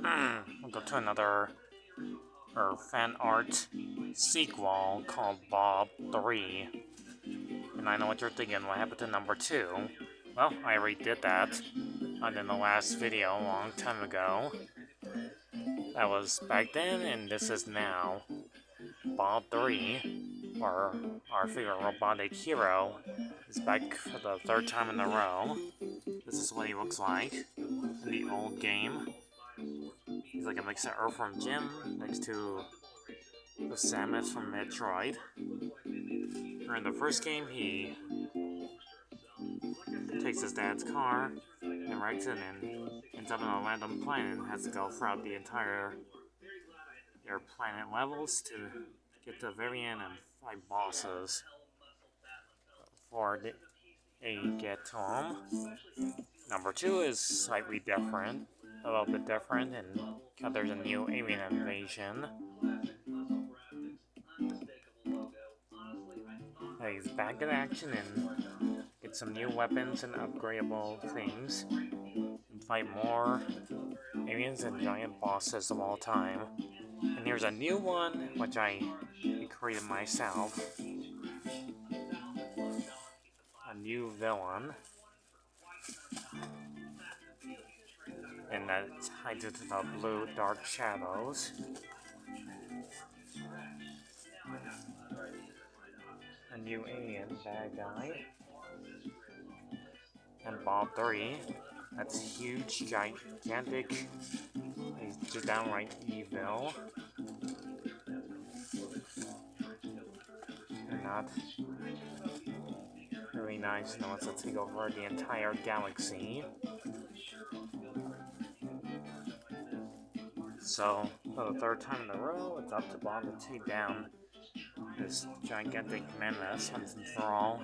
We'll go to another fan art sequel called Bob 3. And I know what you're thinking, what happened to number 2? Well, I already did that in the last video a long time ago. That was back then, and this is now. Bob 3, or our favorite robotic hero, is back for the 3rd time in a row. This is what he looks like in the old game. He's like a mix of Earthworm Jim next to the Samus from Metroid. In the first game, he takes his dad's car and wrecks it and ends up on a random planet and has to go throughout the entire planet levels to get to the very end and fight bosses before they get to him. Number 2 is slightly different, a little bit different, and there's a new alien invasion. He's back in action and get some new weapons and upgradable things, and fight more aliens and giant bosses of all time. And here's a new one, which I created myself. A new villain. And that's tied into the blue dark shadows. A new alien bad guy. And Bob 3. That's huge, gigantic. He's just downright evil. And not really nice and wants to take over the entire galaxy. So, for the 3rd time in a row, it's up to Bob to take down this gigantic menace once and for all.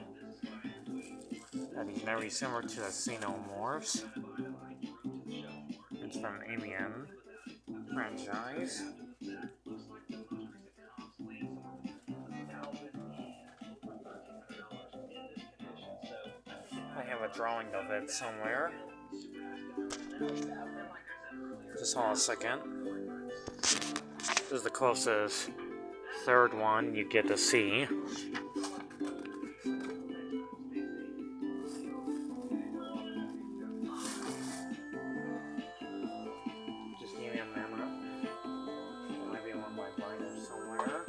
That he's very similar to the Xenomorphs. It's from Alien franchise. I have a drawing of it somewhere. Just hold on a second. This is the closest 3rd one you get to see. Just give me a minute. Maybe one my binder somewhere.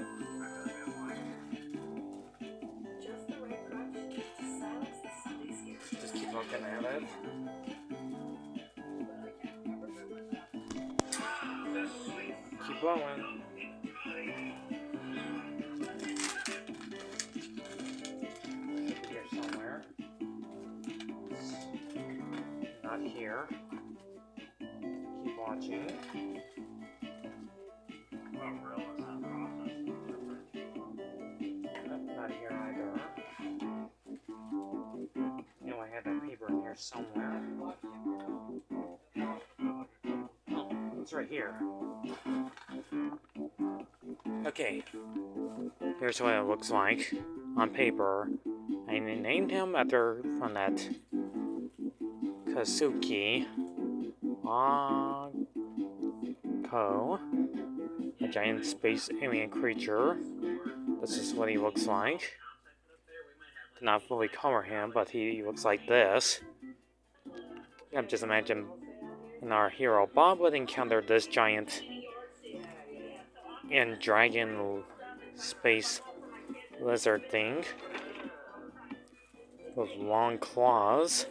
Just keep looking at it. Keep going. Here somewhere. Not here. Keep watching. Not here either. You know, I had that paper in here somewhere. Oh, it's right here. Okay, here's what it looks like on paper. I named him from that Kazuki Ko, a giant space alien creature. This is what he looks like. Did not fully color him, but he looks like this. Just imagine when our hero Bob would encounter this giant and dragon space lizard thing with long claws,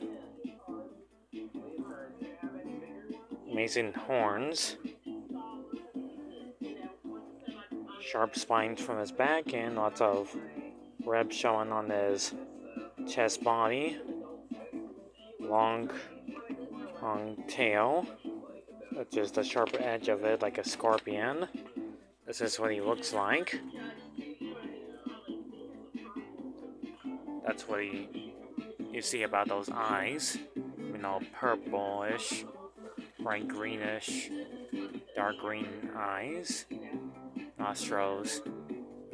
amazing horns, sharp spines from his back, and lots of ribs showing on his chest body, long tail, which is the sharp edge of it like a scorpion. This is what he looks like. That's what you see about those eyes. You know, purplish, bright greenish, dark green eyes. Nostrils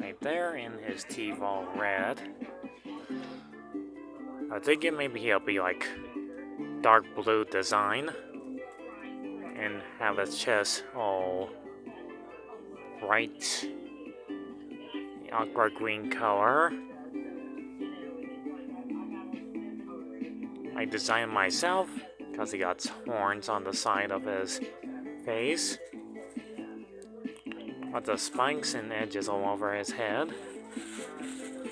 right there, and his teeth all red. I think maybe he'll be like dark blue design. and have its chest all bright aqua green color. I designed myself because he got horns on the side of his face, with the spikes and edges all over his head,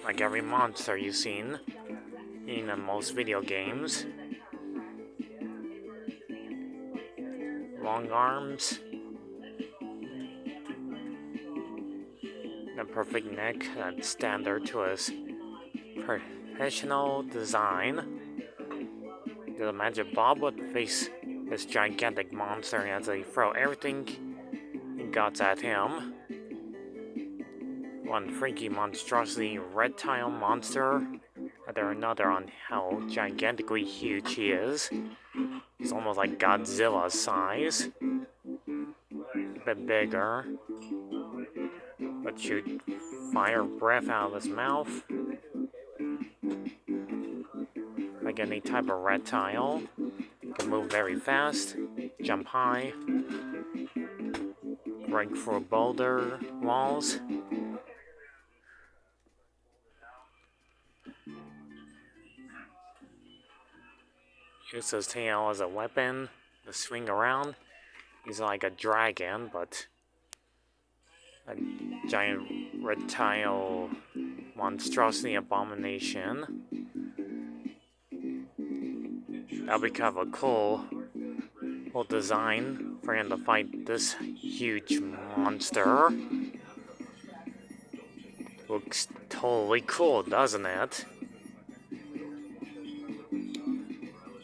like every monster you've seen in most video games. Long arms, the perfect neck that's standard to his professional design. The Magic Bob would face this gigantic monster as they throw everything he got at him. One freaky monstrosity reptile monster after another on how gigantically huge he is. He's almost like Godzilla's size. A bit bigger. But shoot fire breath out of his mouth. Like any type of reptile. Can move very fast, jump high, break through boulder walls. Use his tail as a weapon to swing around. He's like a dragon, but a giant reptile monstrosity abomination. That'll be kind of a cool design for him to fight this huge monster. Looks totally cool, doesn't it?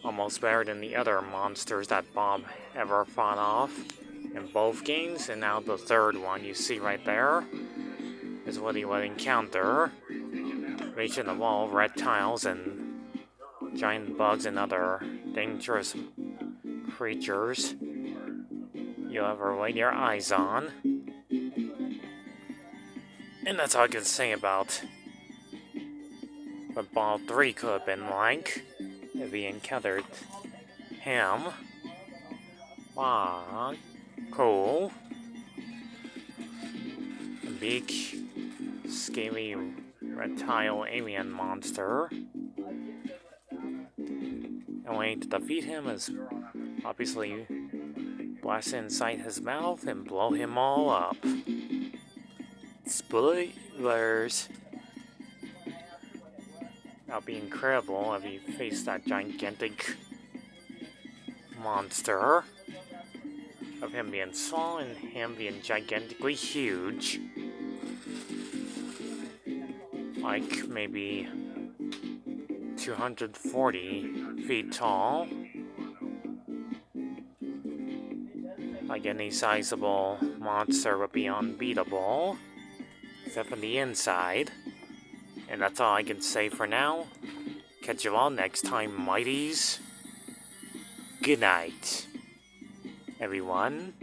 Almost better than the other monsters that Bob ever fought off in both games. And now the third one you see right there is what he would encounter. Creation of all reptiles and giant bugs and other dangerous creatures you'll ever lay your eyes on. And that's all I can say about what Bob 3 could have been like if he encountered him. Wow, cool. A big, scaly reptile alien monster. The way to defeat him is obviously blast inside his mouth and blow him all up. Spoilers! That'd be incredible if you face that gigantic monster. Of him being small and him being gigantically huge. Like maybe 240 feet tall. Like any sizable monster would be unbeatable. Except from the inside. And that's all I can say for now. Catch you all next time, Mighties. Good night, everyone.